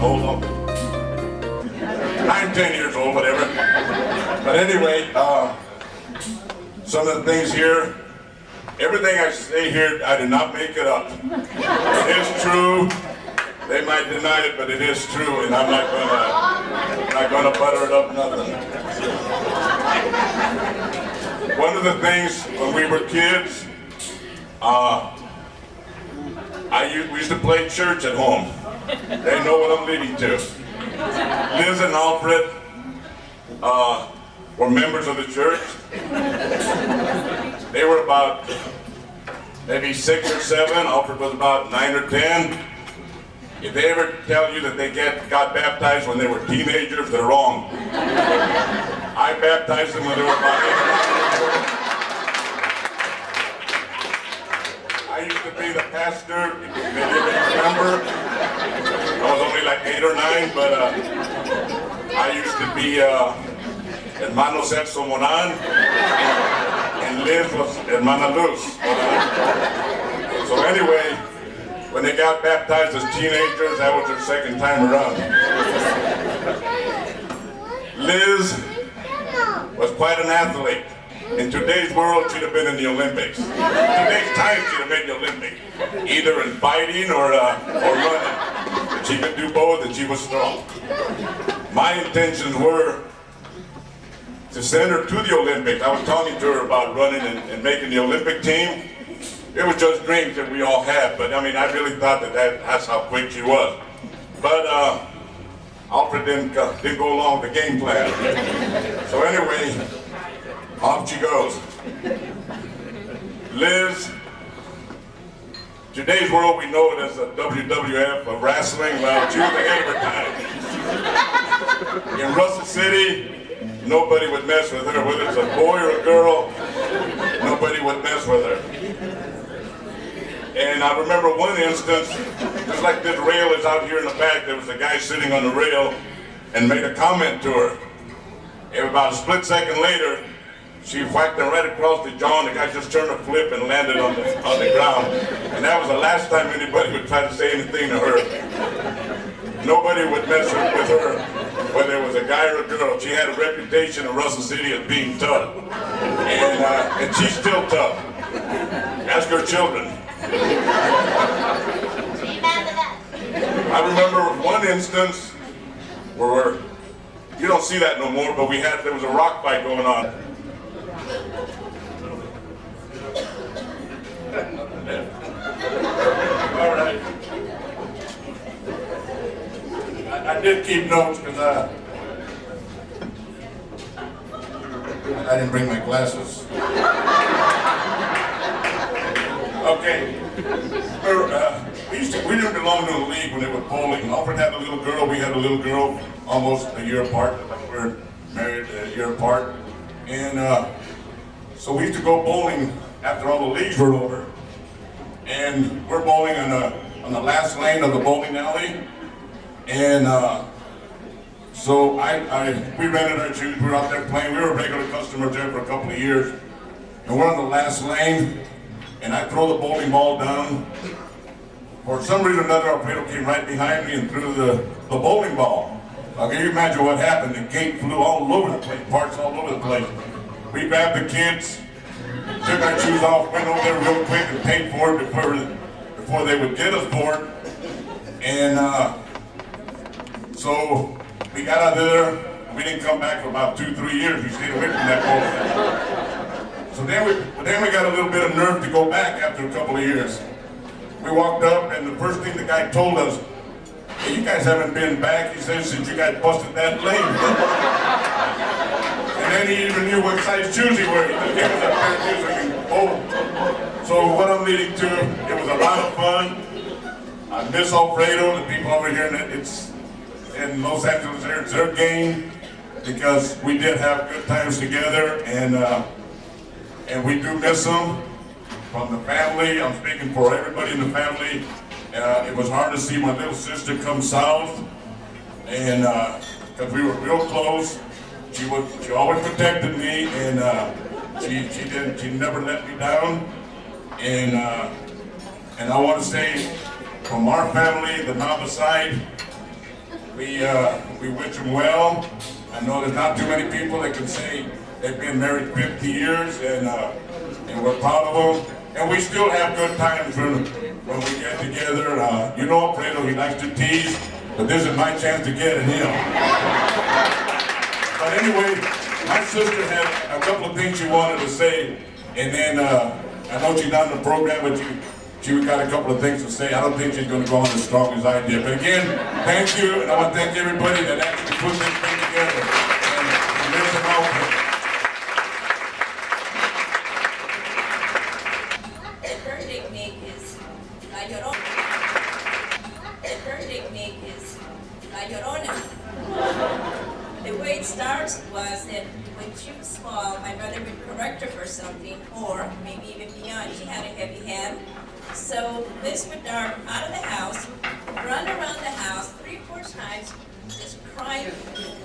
old. I'm 10 years old, whatever. But anyway, some of the things here, everything I say here, I did not make it up. It is true. They might deny it, but it is true, and I'm not gonna butter it up nothing. One of the things when we were kids, we used to play church at home. They know what I'm leading to. Liz and Alfred were members of the church. They were about maybe 6 or 7. Alfred was about 9 or 10. If they ever tell you that they got baptized when they were teenagers, they're wrong. I baptized them when they were about 8 or 9 years old. I used to be the pastor, if you remember. I was only like 8 or 9, but I used to be Hermano Celso Moran, and Liz was Hermana Luz. So anyway, when they got baptized as teenagers, that was their second time around. Liz was quite an athlete. In today's world, she'd have been in the Olympics. In today's time, she'd have made the Olympics, either in fighting or running. But she could do both, and she was strong. My intentions were to send her to the Olympics. I was talking to her about running and making the Olympic team. It was just dreams that we all had, but I mean, I really thought that's how quick she was. But Alfred didn't go along with the game plan. So anyway, off she goes. Liz, today's world we know it as the WWF of wrestling. Well, she was ahead of her time. In Russell City, nobody would mess with her, whether it's a boy or a girl, nobody would mess with her. And I remember one instance, just like this rail is out here in the back, there was a guy sitting on the rail and made a comment to her. And about a split second later, she whacked him right across the jaw, and the guy just turned a flip and landed on the ground. And that was the last time anybody would try to say anything to her. Nobody would mess with her, whether it was a guy or a girl. She had a reputation in Russell City as being tough. And she's still tough. Ask her children. I remember one instance where you don't see that no more, but there was a rock fight going on. All right. I did keep notes because I didn't bring my glasses. Okay. We didn't belong to a league when they were bowling. Alfred had a little girl, we had a little girl, almost a year apart. We were married a year apart. And so we used to go bowling after all the leagues were over. And we're bowling on the last lane of the bowling alley. And so we rented our shoes, we were out there playing. We were regular customers there for a couple of years. And we're on the last lane, and I throw the bowling ball down. For some reason or another, Alfredo came right behind me and threw the bowling ball. Can you imagine what happened? The gate flew all over the place, parts all over the place. We grabbed the kids, took our shoes off, went over there real quick and paid for it before they would get us for it. And so we got out of there. We didn't come back for about 2-3 years. We stayed away from that bowling. So then we got a little bit of nerve to go back after a couple of years. We walked up, and the first thing the guy told us, "Hey, you guys haven't been back," he said, "since you guys busted that lane." And then he even knew what size shoes he wore. He just gave us a pair of shoes and bowl. So what I'm leading to, it was a lot of fun. I miss Alfredo, the people over here in Los Angeles, it's their game, because we did have good times together, and we do miss them. From the family, I'm speaking for everybody in the family. It was hard to see my little sister come south, and because we were real close. She always protected me, and she never let me down. And I want to say, from our family, the Nava side, We wish them well. I know there's not too many people that can say they've been married 50 years, and we're proud of them. And we still have good times when we get together. You know Alfredo, he likes to tease, but this is my chance to get at him. But anyway, my sister had a couple of things she wanted to say, and then I know she's not in the program, but she got a couple of things to say. I don't think she's going to go on as strong as I did. But again, thank you, and I want to thank everybody that actually put this thing together. And listen out. Her nickname is La Llorona. Her nickname is La Llorona. The way it starts was that when she was small, my mother would correct her for something, or maybe even beyond. She had a heavy hand. So Liz would dart out of the house, run around the house 3 or 4 times, just crying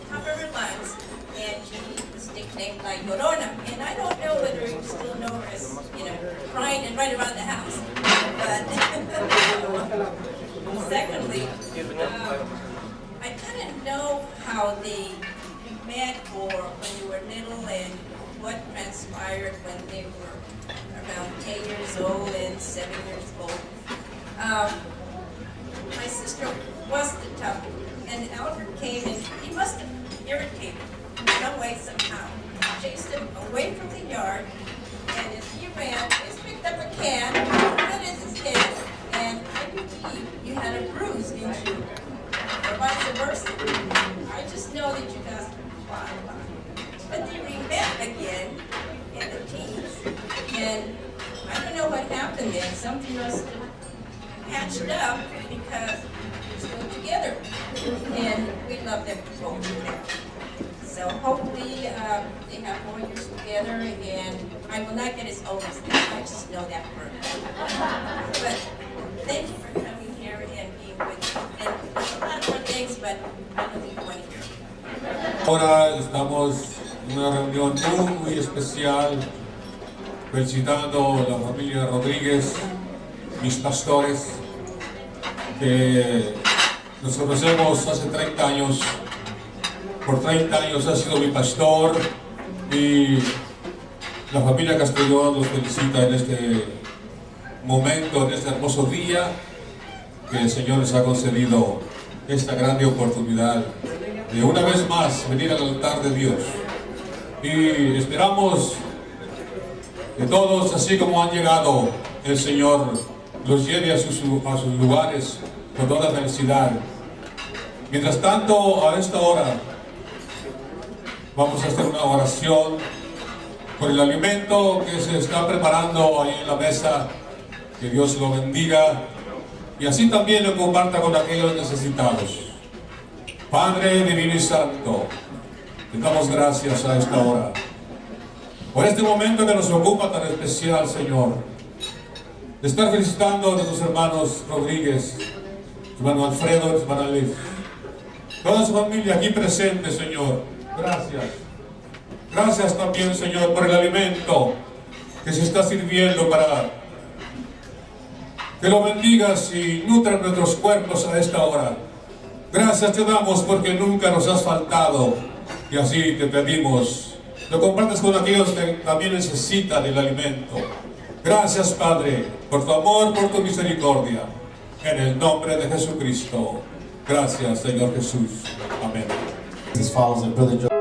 top of her lungs, and she was nicknamed La Llorona. And I don't know whether you still know her as, crying and right around the house. But secondly, I kind of know how they met, or when they were little, and what transpired when they were around 10 years old and 7 years old. My sister was the tough, and Alfred came, and he must have irritated him some way, somehow. Chased him away from the yard, and as he ran, he picked up a can, put it in his head, and I believe you had a bruise, didn't you? Or vice versa. I just know that you guys fought a lot. But they re-met again in the teens, and I don't know what happened then. Something must have patched up because they're still together, and we love them both together. So hopefully they have more years together, and I will not get as old as them. I just know that for a fact. But thank you for coming here and being with me. And there's a lot more things, but I don't think you want to hear. Ahora estamos en una reunión muy especial, felicitando a la familia Rodríguez, mis pastores, que nos conocemos hace 30 años. Por 30 años ha sido mi pastor, y la familia Castellón los felicita en este momento, en este hermoso día que el Señor les ha concedido esta grande oportunidad de una vez más venir al altar de Dios. Y esperamos que todos, así como han llegado, el Señor los lleve a sus lugares con toda felicidad. Mientras tanto, a esta hora, vamos a hacer una oración por el alimento que se está preparando ahí en la mesa. Que Dios lo bendiga y así también lo comparta con aquellos necesitados. Padre divino y santo, te damos gracias a esta hora por este momento que nos ocupa tan especial, Señor, de estar felicitando a nuestros hermanos Rodríguez, hermano Alfredo, hermana Liz, toda su familia aquí presente, Señor. Gracias. Gracias también, Señor, por el alimento que se está sirviendo, para que lo bendigas y nutra nuestros cuerpos a esta hora. Gracias te damos porque nunca nos has faltado, y así te pedimos, lo compartes con aquellos que también necesitan el alimento. Gracias, Padre, por tu amor, por tu misericordia, en el nombre de Jesucristo. Gracias, Señor Jesús. Amén. As follows, Brother Joe.